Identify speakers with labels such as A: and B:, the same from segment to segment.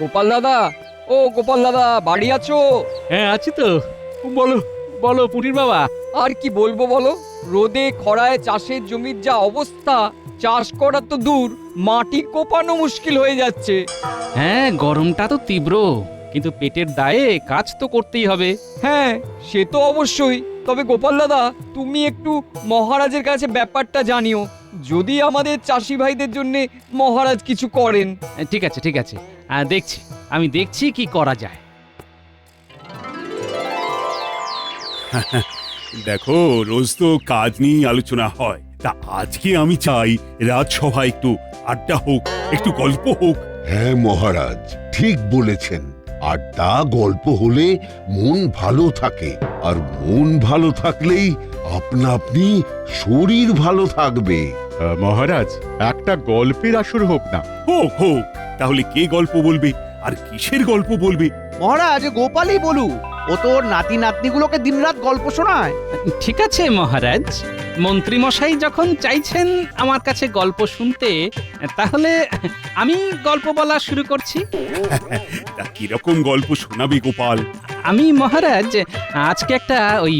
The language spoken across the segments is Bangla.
A: গোপাল দাদা, ও গোপাল দাদা, বাড়ি আছো?
B: হ্যাঁ আছি তো। বলো বলো পুটির বাবা।
A: আর কি বলবো বলো, রোদে খরায় চাষের জমির যা অবস্থা, চাষ করা তো দূর, মাটি কোপানো মুশকিল হয়ে যাচ্ছে।
B: হ্যাঁ গরমটা তো তীব্র, কিন্তু পেটের দায়ে কাজ তো করতেই হবে।
A: হ্যাঁ, সে তো অবশ্যই। তবে গোপাল দাদা, তুমি একটু মহারাজের কাছে ব্যাপারটা জানিও, যদি আমাদের চাষি ভাইদের জন্য মহারাজ কিছু করেন।
B: ঠিক আছে ঠিক আছে, দেখছি, আমি দেখছি কি করা যায়।
C: দেখো, রোজ তো কাজ নিয়েই আলোচনা হয়, তা আজকে আমি চাই রাজসভায় একটু আড্ডা হোক, একটু গল্প হোক।
D: হ্যাঁ মহারাজ, ঠিক বলেছেন। আড্ডা গল্প হলে মন ভালো থাকে, আর মন ভালো থাকলেই আপনা আপনি শরীর ভালো থাকবে।
E: মহারাজ, একটা গল্পের আসর হোক না?
C: হোক হোক, তাহলে কে গল্প বলবে আর কিসের গল্প বলবে?
F: মহারাজ, গোপালই বলু, ও তোর নাতি নাতনিগুলোকে দিনরাত গল্প শোনায়।
B: ঠিক আছে মহারাজ, মন্ত্রী মশাই যখন চাইছেন আমার কাছে গল্প শুনতে, তাহলে আমি গল্প বলা শুরু করছি।
C: তা কিরকম গল্প শোনাবে গোপাল?
B: আমি মহারাজ আজকে একটা ওই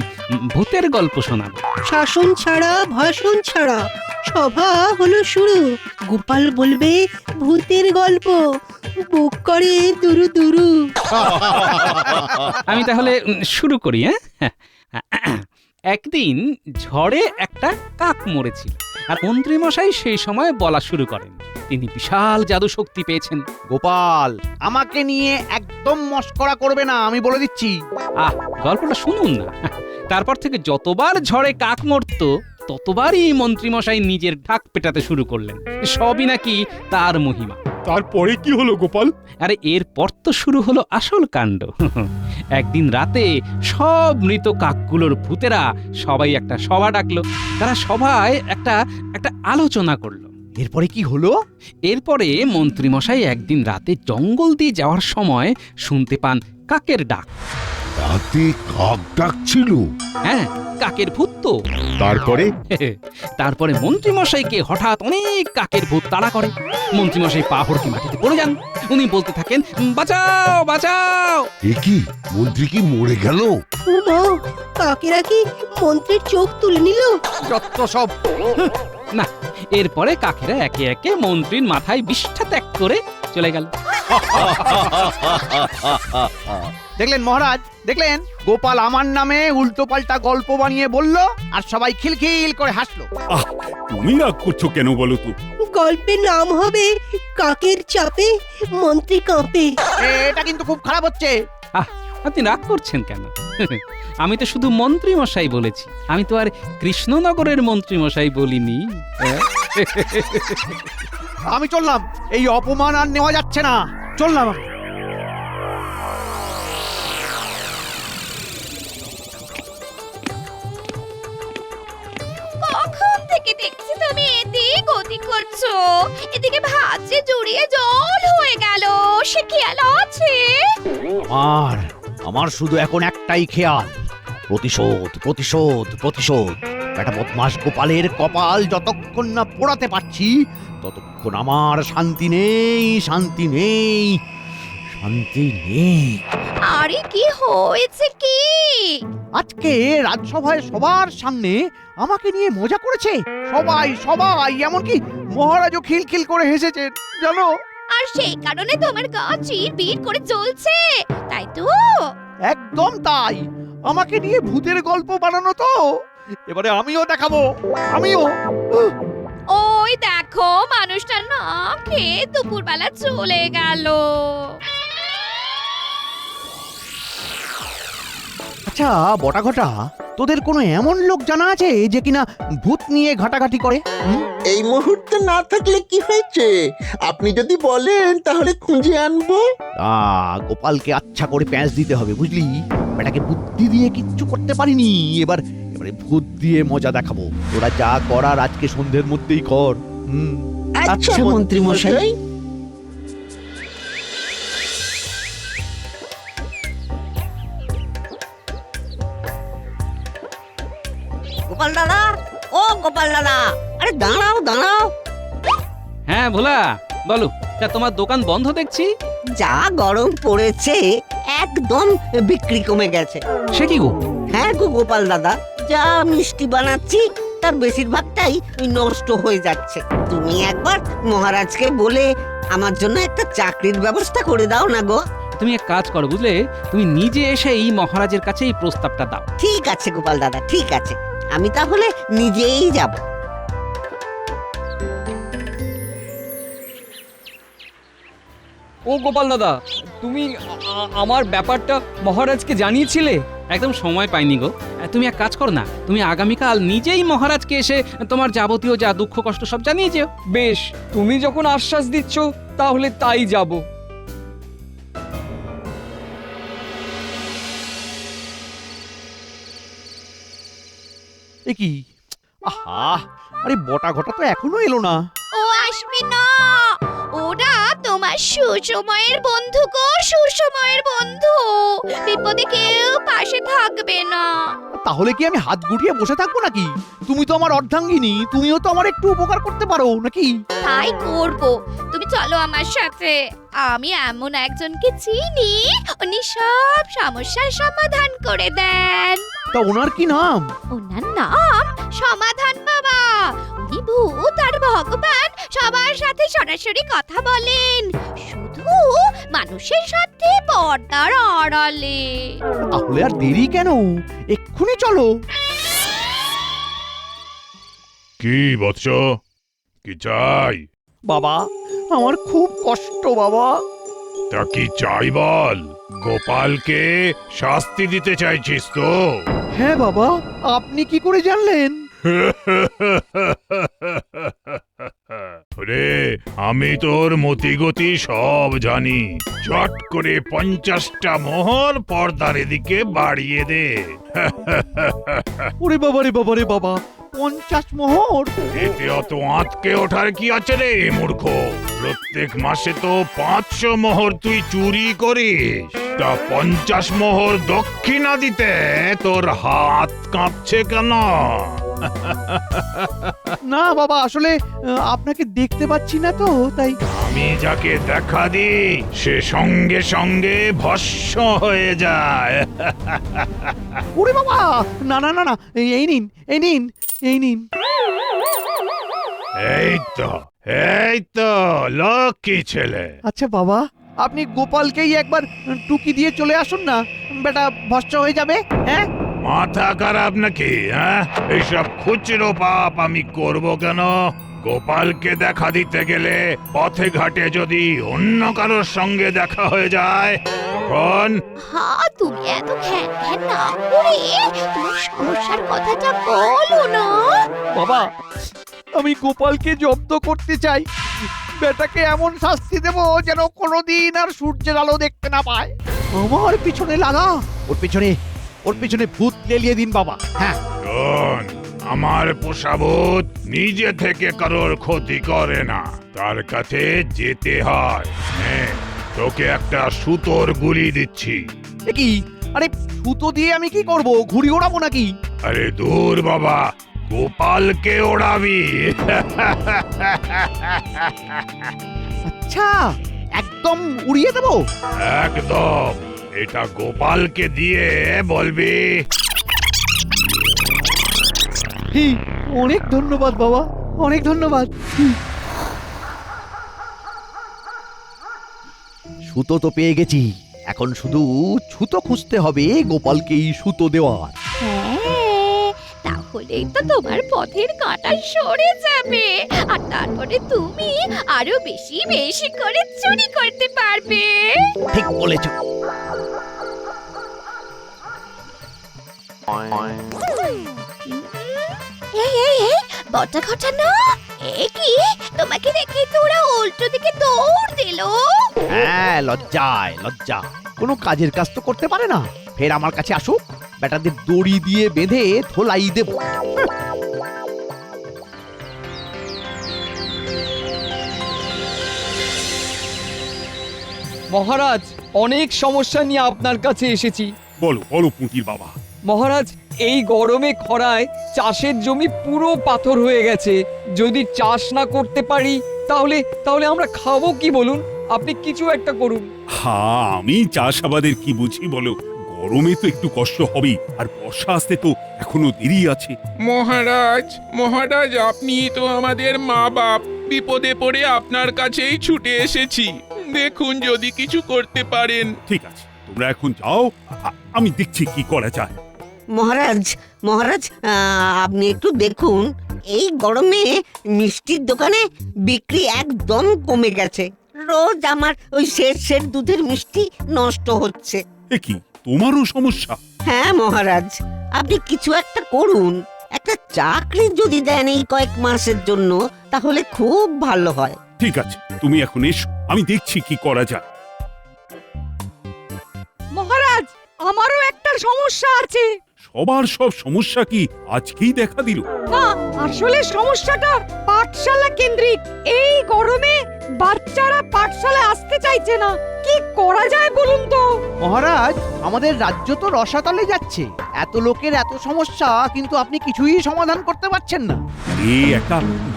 B: ভূতের গল্প শোনাবো।
G: শাসন ছাড়া ভাষণ ছাড়া সভা হলো শুরু। গোপাল বলবে ভূতের গল্প, বুক করে দুরু দুরু।
B: আমি তাহলে শুরু করি। হ্যাঁ, একদিন ঝড়ে একটা কাক মরেছিল, আর মন্ত্রী মশাই সেই সময় বলা শুরু করেন তিনি বিশাল জাদু শক্তি পেয়েছেন।
F: গোপাল, আমাকে নিয়ে একদম মস্করা করবে না, আমি বলে দিচ্ছি।
B: গল্পটা শুনুন না। তারপর থেকে যতবার ঝড়ে কাক মরতো, ততবারই মন্ত্রী মশাই নিজের ঢাক পেটাতে শুরু করলেন, সবই নাকি তার মহিমা।
E: তারপরে কি হলো গোপাল?
B: আরে এরপর তো শুরু হলো আসল কাণ্ড। একদিন রাতে সব মৃত কাকগুলোর ভূতেরা সবাই একটা সভা ডাকলো। তারা সবাই একটা একটা আলোচনা করলো।
F: এরপরে কি হলো?
B: এরপরে মন্ত্রী মশাই একদিন রাতে জঙ্গল দিয়ে যাওয়ার সময় শুনতে পান কাকের ডাক।
D: রাতে কাক ডাকছিল?
B: হ্যাঁ, কাকের ভূত তো।
E: তারপরে?
B: তারপরে মন্ত্রী মশাইকে হঠাৎ অনেক কাকের ভূত তাড়া করে। মন্ত্রী মশাই পা হড়কে মাটিতে পড়ে যান। উনি বলতে থাকেন, বাঁচাও বাঁচাও।
D: এ কি, মন্ত্রী কি মরে গেল?
G: উমা, কাকেরা কি মন্ত্রীর চোখ তুলে নিল?
F: যত সব।
B: না, এরপরে কাকেরা একে একে মন্ত্রীর মাথায় বিষ্ঠা ত্যাগ করে চলে গেল।
F: দেখলেন মহারাজ, দেখলেন গোপাল আমার নামে উল্টো পাল্টা গল্প বানিয়ে বলল, আর সবাই খিলখিল করে হাসলো।
C: আহ, তুমি রাগ করছো কেন বলো তো?
G: গল্পের নাম হবে কাকের চাপে মন্ত্রী কাঁপে।
F: এটা কিন্তু খুব খারাপ হচ্ছে।
B: আপনি রাগ করছেন কেন? আমি তো শুধু মন্ত্রী মশাই বলেছি, আমি তো আর কৃষ্ণনগরের মন্ত্রী মশাই বলিনি।
F: আমি চললাম, এই অপমান আর নেওয়া যাচ্ছে না, চললাম।
H: কখন থেকে দেখছি তুমি এদিক ওদিক করছো, এদিকে ভাত যে জড়িয়ে জল হয়ে গেল, সে খেয়াল আছে?
F: আমার শুধু এখন একটাই খেয়াল, প্রতিশোধ প্রতিশোধ প্রতিশোধ। একটা বদমাস গোপালের কপাল যতক্ষণ না পোড়াতে পারছি, ততক্ষণ আমার শান্তি নেই, শান্তি নেই, শান্তি নেই।
H: আরে কি হয়েছে কি?
F: আজকে রাজসভায় সবার সামনে আমাকে নিয়ে মজা করেছে সবাই সবাই, এমনকি মহারাজও খিলখিল করে হেসেছেন জানো।
H: আর সেই কারণে তোমার গা চিরবির করে জ্বলছে, তাই তো?
F: একদম তাই, আমাকে নিয়ে ভূতের গল্প বানানো তো, এবারে আমিও দেখাবো, আমিও।
H: ওই দেখো, মানুষটা না খেয়ে দুপুরবেলা চলে গেল।
F: আচ্ছা বটা ঘটা, তোদের কোনো এমন লোক জানা আছে যে কিনা ভূত নিয়ে ঘাটাঘাটি করে?
I: এই মুহূর্তে না থাকলে কি হয়েছে, আপনি যদি বলেন তাহলে খুঁজে আনবো।
F: গোপালকে আচ্ছা করে প্যাঁচ দিতে হবে, বুঝলি? বেটাকে বুদ্ধি দিয়ে কিচ্ছু করতে পারিনি, এবারে ভূত দিয়ে মজা দেখাবো। তোরা যা করার আজকে সন্ধ্যের মধ্যেই কর।
I: আচ্ছা মন্ত্রী মশাই।
G: গোপাল দাদা, ও গোপাল দাদা, আরে দাঁড়াও দাঁড়াও।
B: হ্যাঁ ভোলা, বলো, তা তোমার দোকান বন্ধ দেখছি?
J: যা গরম পড়েছে একদম বিক্রি কমে গেছে।
B: সে কি গো?
J: হ্যাঁ গো গোপাল দাদা, যা মিষ্টি বানাচ্ছি তার বেশিরভাগটাই ওই নষ্ট হয়ে যাচ্ছে। তুমি একবার মহারাজকে বলে আমার জন্য একটা চাকরির ব্যবস্থা করে দাও না গো।
B: তুমি এক কাজ করো বুঝলে, তুমি নিজে এসে এই মহারাজের কাছে এই প্রস্তাবটা দাও।
J: ঠিক আছে গোপাল দাদা, ঠিক আছে, আমি তাহলে নিজেই যাব।
A: ও গোপাল দাদা, তুমি আমার ব্যাপারটা মহারাজকে জানিয়েছিলে?
B: একদম সময় পাইনি গো। তুমি এক কাজ করো না, তুমি আগামীকাল নিজেই মহারাজকে এসে তোমার যাবতীয় যা দুঃখ কষ্ট সব জানিয়ে যেও।
A: বেশ, তুমি যখন আশ্বাস দিচ্ছ তাহলে তাই যাব।
F: এ কি? আহা, আরে বটা ঘটা তো এখনো এলো না।
H: ও আসবে না, ওরা তোমার সুসময়ের বন্ধু গো, সুসময়ের বন্ধু। বিপদে কেউ পাশে থাকবে না।
F: তাহলে কি আমি হাত গুটিয়ে বসে থাকবো নাকি? তুমি তো আমার অর্ধাঙ্গিনী, তুমিও তো আমার একটু উপকার করতে পারো নাকি?
H: তাই করব, তুমি চলো আমার সাথে। আমি এমন একজনকে চিনি, উনি সব সমস্যার সমাধান করে দেন।
F: তা ওনার কি নাম?
H: ওনার নাম সমাধান বাবা। উনি ভূত আর ভগবান সবার সাথে সরাসরি কথা বলেন, শুধু মানুষের সাথে পর্দার আড়ালে।
F: তাহলে আর দেরি কেন, এক্ষুনি চলো।
C: কি বৎস, কি চাই?
F: বাবা, আমার খুব কষ্ট বাবা।
C: তা কি চাই বল? গোপালকে শাস্তি দিতে চাইছিস তো?
F: হ্যাঁ বাবা, আপনি কি করে জানলেন?
C: রে, আমি তোর মতিগতি সব জানি। চট করে 50টা মোহর পর্দার এদিকে বাড়িয়ে দে।
F: ওরে বাবা রে বাবা রে বাবা, 50 মোহর?
C: এতে অত আঁতকে ওঠার কি আছে রে মূর্খ? প্রত্যেক মাসে তো 500 মোহর তুই চুরি করিস। তা 50 মোহর দক্ষিণা দিতে তোর হাত কাঁপছে কেন?
F: না বাবা, আসলে আপনাকে দেখতে পাচ্ছি না তো তাই।
C: আমি যাকে দেখা দিই সে সঙ্গে সঙ্গে ভস্ম হয়ে যায়।
F: ওরে বাবা, না না না না, এই নিন এই নিন এই নিন।
C: এই তো লক্ষ্মী ছেলে।
F: আচ্ছা বাবা, আপনি গোপালকেই একবার টুকি দিয়ে চলে আসুন না, বেটা ভস্ম হয়ে যাবে। হ্যাঁ,
C: মাথা খারাপ নাকি? হ্যাঁ, এইসব খুচরো পাপ আমি করব কেন? গোপালকে দেখা দিতে গেলে পথে ঘাটে যদি অন্য কারোর সঙ্গে দেখা হয়ে যায় তখন?
H: হ্যাঁ, তুমি এত ঘ্যান ঘ্যান না করে তোমার সমস্যার কথাটা বলো না।
F: বাবা, আমি গোপালকে জব্দ করতে চাই। বেটাকে এমন শাস্তি দেব যেন কোনোদিন আর সূর্যের আলো দেখতে না পায়। আমার পিছনে লাগা, ওর পিছনে ভূত লেলিয়ে দিন বাবা। হ্যাঁ,
C: শোন, আমার পোষা ভূত নিজে থেকে কারোর ক্ষতি করে না, তার কাছে যেতে হয়। হ্যাঁ, তোকে একটা সুতোর গুলি দিচ্ছি।
F: এ কি? আরে সুতো দিয়ে আমি কি করব? ঘুড়ি ওড়াবো নাকি?
C: আরে দূর বাবা, গোপালকে ওড়াবি।
F: আচ্ছা, একদম উড়িয়ে দেবো?
C: একদম। এটা গোপালকে দিয়ে বলবি,
F: অনেক ধন্যবাদ বাবা, অনেক ধন্যবাদ। সুতো তো পেয়ে গেছি, এখন শুধু ছুতো খুঁজতে হবে গোপালকে এই সুতো দেওয়ার।
H: হ্যাঁ, তাহলেই তো তোমার পথের কাঁটা সরে যাবে, আর তারপরে তুমি আরো বেশি বেশি করে চুরি করতে পারবে।
F: ঠিক বলেছ।
H: বটা ঘটা না, এ কি? তোমাকে দেখে তো ওরা উল্টো দিকে দৌড় দিল।
F: হ্যাঁ, লজ্জায় লজ্জা, কোনো কাজের কাজ তো করতে পারে না। ফের আমার কাছে আসুক, বেটাদের দড়ি দিয়ে বেঁধে ধোলাই দেব।
A: মহারাজ, অনেক সমস্যা নিয়ে আপনার কাছে এসেছি।
C: বলো বলো পুঁটির বাবা,
A: মহারাজ, এই গরমে খরায় চাষের জমি পুরো পাথর হয়ে গেছে। যদি চাষ না করতে পারি তাহলে তাহলে আমরা খাবো কি বলুন? আপনি কিছু একটা করুন।
K: হ্যাঁ, আমি চাষাবাদের কি বুঝি বলো? গরমে তো একটু কষ্ট হবেই, আর বর্ষা আসতে তো এখনো দেরি আছে।
L: মহারাজ, মহারাজ, আপনি তো আমাদের মা বাপ। বিপদে পড়ে আপনার কাছেই ছুটে এসেছি। দেখুন যদি কিছু করতে পারেন।
K: ঠিক আছে, তোমরা এখন যাও, আমি দেখছি কি করা যায়।
J: মহারাজ, মহারাজ, আপনি একটু দেখুন, এই গরমে মিষ্টির দোকানে বিক্রি একদম কমে গেছে। রোজ আমার ওই শেষ দুধের মিষ্টি নষ্ট হচ্ছে।
K: এ কি, তোমারও সমস্যা?
J: হ্যাঁ মহারাজ, আপনি কিছু একটা করুন। একটা চাকরি যদি দেন এই কয়েক মাসের জন্য, তাহলে খুব ভালো হয়।
K: ঠিক আছে, তুমি এখন এসো, আমি দেখছি কি করা যায়।
G: মহারাজ, আমারও একটা সমস্যা আছে।
K: সবার সব সমস্যা কি আজকেই দেখা দিল?
G: না, আসলে সমস্যাটা পাঠশালা কেন্দ্রিক। এই গরমে বাচ্চারা পাঠশালায় আসতে চাইছে না। কি করা যায় বলুন তো?
F: মহারাজ, আমাদের রাজ্য তো রসাতলে যাচ্ছে। এত লোকের এত সমস্যা, কিন্তু আপনি কিছুই সমাধান করতে পারছেন না।
K: একটা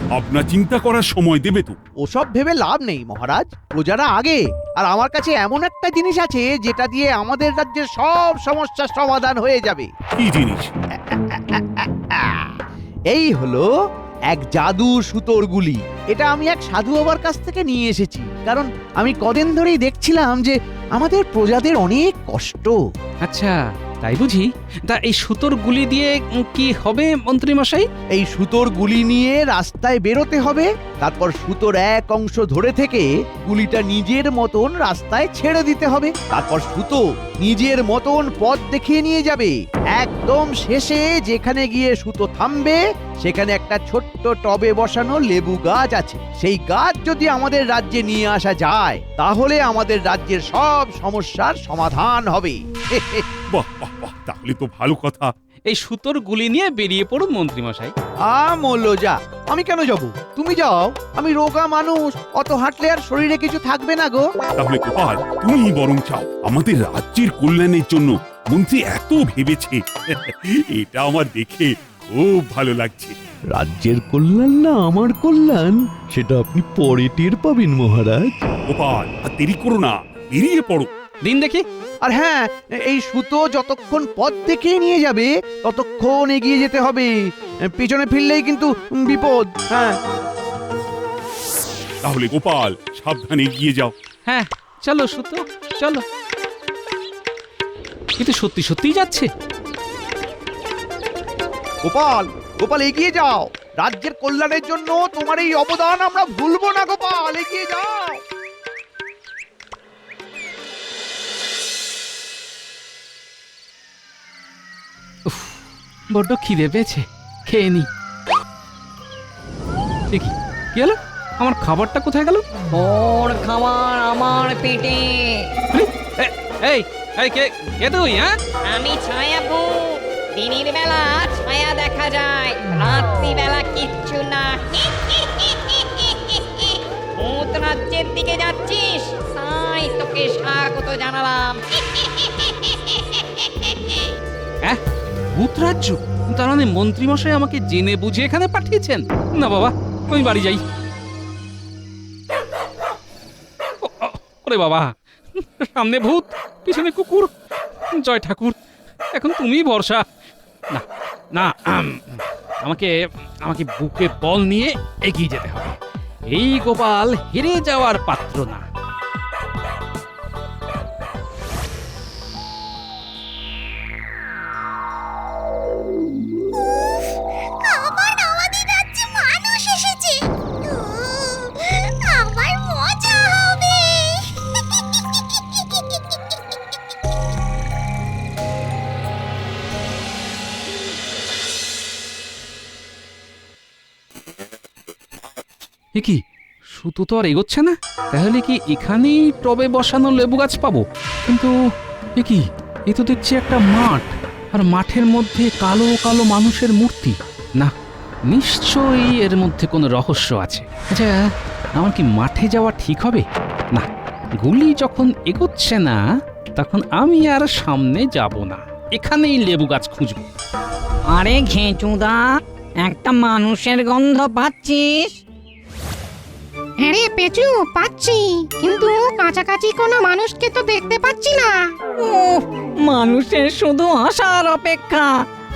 K: ভাবনা চিন্তা করার সময় দেবে তো?
F: ওসব ভেবে লাভ নেই মহারাজ, প্রজারা আগে। আর আমার কাছে এমন একটা জিনিস আছে যেটা দিয়ে আমাদের রাজ্যের সব সমস্যার সমাধান হয়ে যাবে।
K: কি জিনিস?
F: এই হলো এক জাদু সুতোর গুলি। এটা আমি এক সাধু বাবার কাছ থেকে নিয়ে এসেছি, কারণ আমি কদিন ধরেই দেখছিলাম যে আমাদের প্রজাদের অনেক কষ্ট।
B: আচ্ছা, তাই বুঝি? তা এই সুতোর গুলি দিয়ে কি হবে মন্ত্রী মশাই?
F: এই সুতোর গুলি নিয়ে রাস্তায় বেরোতে হবে, তারপর সুতোর এক অংশ ধরে থেকে গুলিটা নিজের মতন রাস্তায় ছেড়ে দিতে হবে। তারপর সুতো নিজের মতন পথ দেখিয়ে নিয়ে যাবে। একদম শেষে যেখানে গিয়ে সুতো থামবে, সেখানে একটা ছোট্ট টবে বসানো লেবু গাছ আছে। সেই গাছ যদি আমাদের রাজ্যে নিয়ে আসা যায়, তাহলে আমাদের রাজ্যের সব সমস্যার সমাধান হবে।
K: বাহ বাহ বাহ, তাহলে তো ভালো কথা।
B: এই সুতোর গুলি নিয়ে বেরিয়ে পড়ুন মন্ত্রী মশাই।
F: যা, আমি কেন যাব? তুমি যাও, আমি রোগা মানুষ, অত হাঁটলে আর শরীরে কিছু থাকবে না গো।
K: তাহলে গোপাল, তুমি বরং চাও। আমাদের রাজ্যের কল্যাণের জন্য মন্ত্রী এত ভেবেছে, এটা আমার দেখে খুব ভালো লাগছে।
F: রাজ্যের কল্যাণ না আমার কল্যাণ, সেটা আপনি পরে টের পাবেন মহারাজ।
K: গোপাল, আর দেরি করো না, বেরিয়ে পড়ো।
B: দিন দেখি।
F: আর হ্যাঁ, এই সুতো যতক্ষণ পথ দেখিয়ে নিয়ে যাবে ততক্ষণ এগিয়ে যেতে হবে। পিছনে ফিরলেই কিন্তু বিপদ। হ্যাঁ,
K: তাহলে গোপাল, সাবধানে এগিয়ে যাও।
B: হ্যাঁ, চলো সুতো, চলো। কিন্তু সত্যি সত্যিই যাচ্ছে।
F: গোপাল, গোপাল এগিয়ে যাও। রাজ্যের কল্যাণের জন্য তোমার এই অবদান আমরা ভুলবো না। গোপাল, এগিয়ে যাও।
B: বড্ড খিদে পেয়েছে, খেয়ে নি। দেখি কি হলো, আমার খাবারটা কোথায় গেল?
J: ওর খাবার আমার পেটে।
B: এই এই কে কে তুই? হ্যাঁ,
H: আমি ছায়া ভূত। দিনের বেলা ছায়া দেখা যায়, রাত্রি বেলা কিচ্ছু না। ভূত রাজ্যের দিকে যাচ্ছিস, তাই তোকে স্বাগত জানালাম।
B: হ্যাঁ, ভূত রাজ্য? তার মানে মন্ত্রী মশাই আমাকে জেনে বুঝে এখানে পাঠিয়েছেন? না বাবা, আমি বাড়ি যাই। ওরে বাবা, সামনে ভূত, পিছনে কুকুর। জয় ঠাকুর, এখন তুমি ভরসা। না না, আমাকে আমাকে বুকে বল নিয়ে এগিয়ে যেতে হবে। এই গোপাল হেরে যাওয়ার পাত্র না।
H: আবার আমাদের রাজ্যে মানুষ এসেছে, আমার মজা হবে।
B: এ কি, সুতো তো আর এগোচ্ছে না। তাহলে কি এখানেই টবে বসানো লেবু গাছ পাবো? কিন্তু এ কি, এ তো দেখছি একটা মাঠ, আর মাঠের মধ্যে কালো কালো মানুষের মূর্তি। না, নিশ্চয়ই এর মধ্যে কোনো রহস্য আছে। আচ্ছা, আমার কি মাঠে যাওয়া ঠিক হবে? না, গুলি যখন এগোচ্ছে না, তখন আমি আর সামনে যাব না। এখানেই লেবু গাছ খুঁজবো।
M: আরে ঘেঁচুদা, একটা মানুষের গন্ধ পাচ্ছিস?
G: হ্যাঁ পেঁচু, পাচ্ছি, কিন্তু কাছাকাছি কোনো মানুষকে তো দেখতে পাচ্ছি না।
M: মানুষের শুধু আসার অপেক্ষা।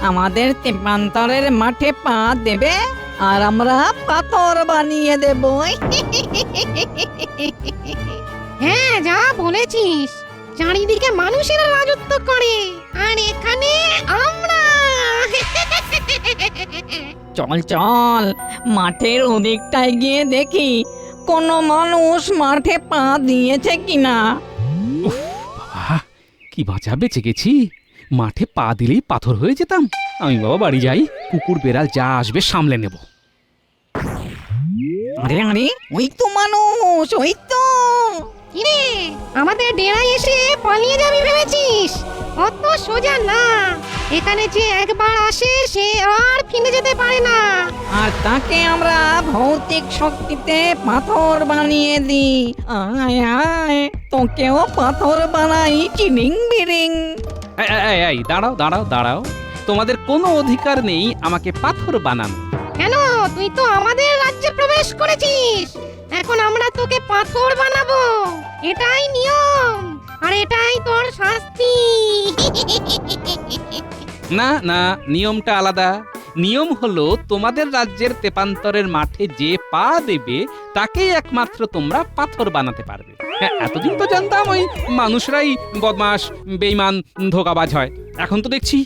M: আমাদের তেপান্তরের মাঠে পা দেবে আর আমরা পাথর বানিয়ে দেব।
G: হ্যাঁ, যা বলেছিস, চারিদিকে মানুষেরা রাজত্ব করে আর এখানে আমরা।
M: চল চল, মাঠের ওদিকটায় গিয়ে দেখি কোনো মানুষ মাঠে পা দিয়েছে কিনা।
B: বাবা, কি বাঁচা বেঁচে গেছি। মাঠে পা দিলেই পাথর হয়ে যেতাম। আমি বাবা বাড়ি যাই, কুকুর বেড়াল যা আসবে সামলে নেব।
M: আরে আরে, ওই তো মানুষ, ওই তো।
G: কিরে, আমাদের ডেরায় এসে পালিয়ে যাবি ভেবেছিস? অত সোজা না। এখানে যে একবার আসে সে আর ফিরে যেতে পারে না।
M: আর তাকে আমরা ভৌতিক শক্তিতে পাথর বানিয়ে দিই। আয় আয়, তোকেও পাথর বানাই চিরিং বিরিং।
B: এই দাঁড়াও দাঁড়াও দাঁড়াও, তোমাদের কোনো অধিকার নেই আমাকে পাথর বানানো।
G: কেন? তুই তো আমাদের রাজ্যে প্রবেশ করেছিস, এখন আমরা তোকে পাথর বানাবো। এটাই নিয়ম, আর এটাই তোর শাস্তি।
B: না না, নিয়মটা আলাদা। নিয়ম হলো তোমাদের রাজ্যের তেপান্তরের মাঠে যে পা দেবে তাকেই একমাত্র তোমরা পাথর বানাতে পারবে। হ্যাঁ, এতদিন তো জানতাম ওই মানুষরাই বদমাস, বেঈমান, ধোঁকাবাজ হয়। এখন তো দেখছি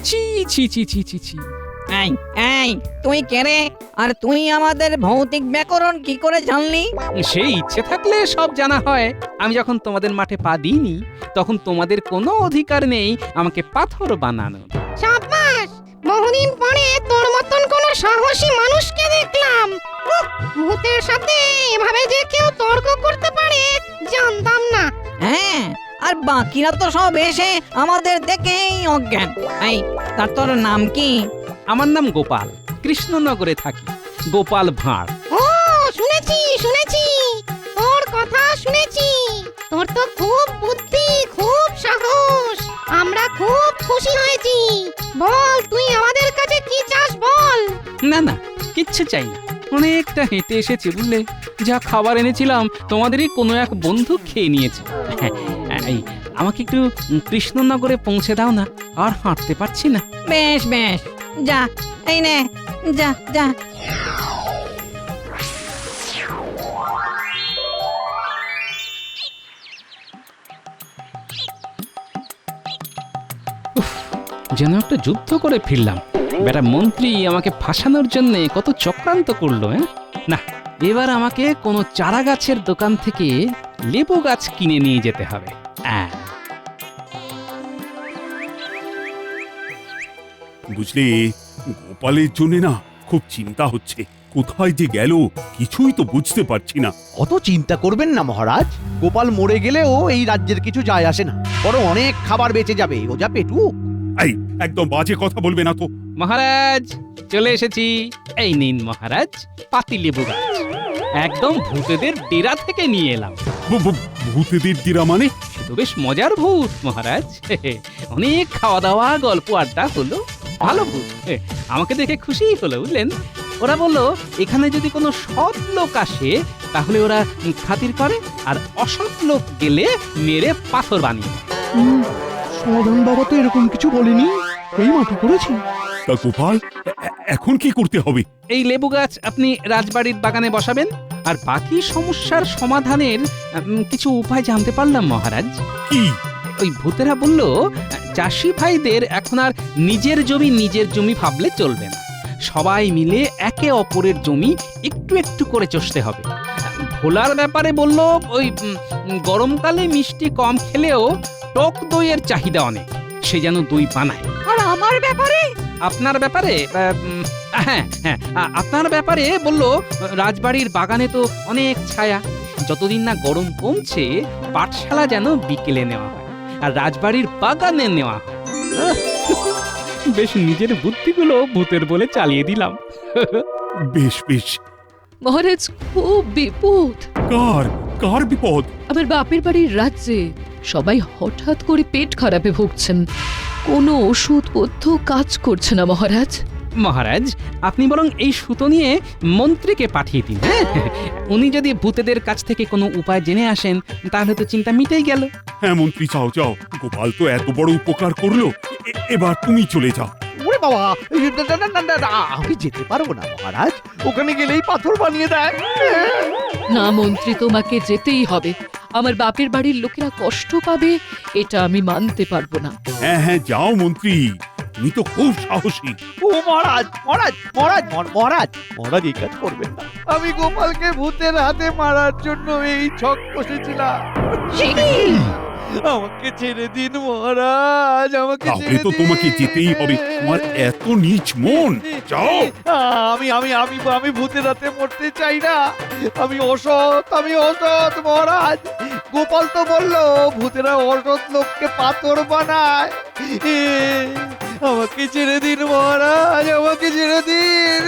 B: ছি ছি ছি ছি ছি ছি।
M: এই এই, তুই কে রে? আর তুই আমাদের ভৌতিক ব্যাকরণ কি করে জানলি?
B: সেই ইচ্ছে থাকলে সব জানা হয়। আমি যখন তোমাদের মাঠে পা দিইনি তখন তোমাদের কোনো অধিকার নেই আমাকে পাথর বানানো।
G: সাব্বাস, বহুদিন পরে তোর মতন কোন সাহসী মানুষকে দেখলাম। ভূতের সাথে এভাবে যে কেউ তর্ক করতে পারে জানতাম না।
M: হ্যাঁ, আর বাকিরা তো সব এসে আমাদের দেখেই অজ্ঞান। এই, তার তোর নাম কি?
B: আমার নাম গোপাল, কৃষ্ণনগরে থাকি। গোপাল ভাঁড়।
G: ও, শুনেছি শুনেছি, তোর কথা শুনেছি। তোর তো খুব বুদ্ধি, খুব সাহস। আমরা খুব খুশি হয়েছি। বল, তুই আমাদের কাছে কি চাস বল।
B: না না, কিচ্ছু চাই না। অনেকটা হেঁটে এসেছি বুঝলে। যা খাবার এনেছিলাম তোমাদেরই কোনো এক বন্ধু খেয়ে নিয়েছে। এই, আমাকে একটু কৃষ্ণনগরে পৌঁছে দাও না, আর হাঁটতে পারছি না।
M: বেশ বেশ, যা, এই নে, যা যা।
B: যেন একটা যুদ্ধ করে ফিরলাম। বেটা মন্ত্রী আমাকে ফাঁসানোর জন্য কত চক্রান্ত করলো। না, এবার আমাকে কোনো চারা গাছের দোকান থেকে লেবু গাছ কিনে নিয়ে যেতে হবে।
K: বুঝলি, গোপালের জন্য না খুব চিন্তা হচ্ছে। কোথায় যে গেল কিছুই তো বুঝতে পারছি না।
F: অত চিন্তা করবেন না মহারাজ, গোপাল মরে গেলেও এই রাজ্যের কিছু যায় আসে না, বরং অনেক খাবার বেঁচে যাবে। ও যা পেটু।
K: এই, একদম বাজে কথা বলবে না তো।
B: মহারাজ, চলে এসেছি। এই নিন মহারাজ, পাতি লেবু গাছ। একদম ভূতেদের ডেরা থেকে নিয়ে এলাম।
K: ভূতেদের ডেরা মানে?
B: তো বেশ মজার ভূত মহারাজ। অনেক খাওয়া দাওয়া, গল্প আড্ডা হলো। ভালো ভূত, আমাকে দেখে খুশি হলো বুঝলেন। ওরা বললো এখানে যদি কোনো সৎ লোক আসে তাহলে ওরা খাতির করে, আর অসৎ লোক গেলে মেরে পাথর বানিয়ে।
F: সমাধান বাবা তো এরকম কিছু বলেনি, এই মাটি করেছি।
K: তা গোপাল, এখন কি করতে হবে?
B: এই লেবু গাছ আপনি রাজবাড়ির বাগানে বসাবেন, আর বাকি সমস্যার সমাধানের কিছু উপায় জানতে পারলাম মহারাজ।
K: কি?
B: ওই ভূতেরা বলল চাষি ভাইদের এখন আর নিজের জমি ভাবলে চলবে না। সবাই মিলে একে অপরের জমি একটু একটু করে চষতে হবে। ভোলার ব্যাপারে বলল ওই গরমকালে মিষ্টি কম খেলেও টক দইয়ের চাহিদা অনেক, সে যেন দই বানায়।
M: আর আমার ব্যাপারে?
B: আপনার ব্যাপারে? হ্যাঁ হ্যাঁ, আপনার ব্যাপারে বলল রাজবাড়ির বাগানে তো অনেক ছায়া, যতদিন না গরম কমছে পাঠশালা যেন বিকেলে নেওয়া হয়, আর রাজবাড়ির বাগানে নেওয়া হয়। বেশ নিজের বুদ্ধিগুলো ভূতের বলে চালিয়ে দিলাম।
K: বেশ বেশ।
N: মহারাজ, খুব বিপদ।
K: কার বিপদ?
N: আমার বাপের বাড়ির রাজ্যে সবাই হঠাৎ করে পেট খারাপে ভুগছেন। কোনো ওষুধপথ্য কাজ করছে না মহারাজ।
B: মহারাজ, আপনি বরং এই সুতো নিয়ে মন্ত্রীকে পাঠিয়ে দিন, হ্যাঁ? উনি যদি ভূতেদের কাছ থেকে কোনো উপায় জেনে আসেন তাহলে তো চিন্তা মিটেই গেল।
K: হ্যাঁ মন্ত্রী, যাও যাও, গোপাল তো এত বড় উপকার করলো, এবার তুমি চলে যাও।
F: ওরে বাবা, না, আমি যেতে পারবো না মহারাজ, ওখানে গেলেই পাথর বানিয়ে দেয়।
N: না মন্ত্রী, তোমাকে যেতেই হবে। আমার বাপের বাড়ির লোকেরা কষ্ট পাবে, এটা আমি মানতে পারবো না।
K: হ্যাঁ হ্যাঁ, যাও মন্ত্রী, তুমি তো খুব সাহসী।
F: ও মহারাজ, মহারাজ, মহারাজ, মহারাজ, মহারাজ এই কাজ করবেন না। আমি গোপালকে ভূতের হাতে মারার জন্য এই ছক কষেছিলাম। আমাকে ছেড়ে দিন মহারাজ, আমাকে
K: তাহলে তো তোমাকে যেতেই হবে, তোমার এত নীচ মন। যাও।
F: আমি ভূতের হাতে মরতে চাই না। আমি অসৎ মহারাজ। গোপাল তো বললো ভূতেরা অসৎ লোককে পাথর বানায়। আমাকে ছেড়ে দিন মহারাজ, আমাকে ছেড়ে দিন।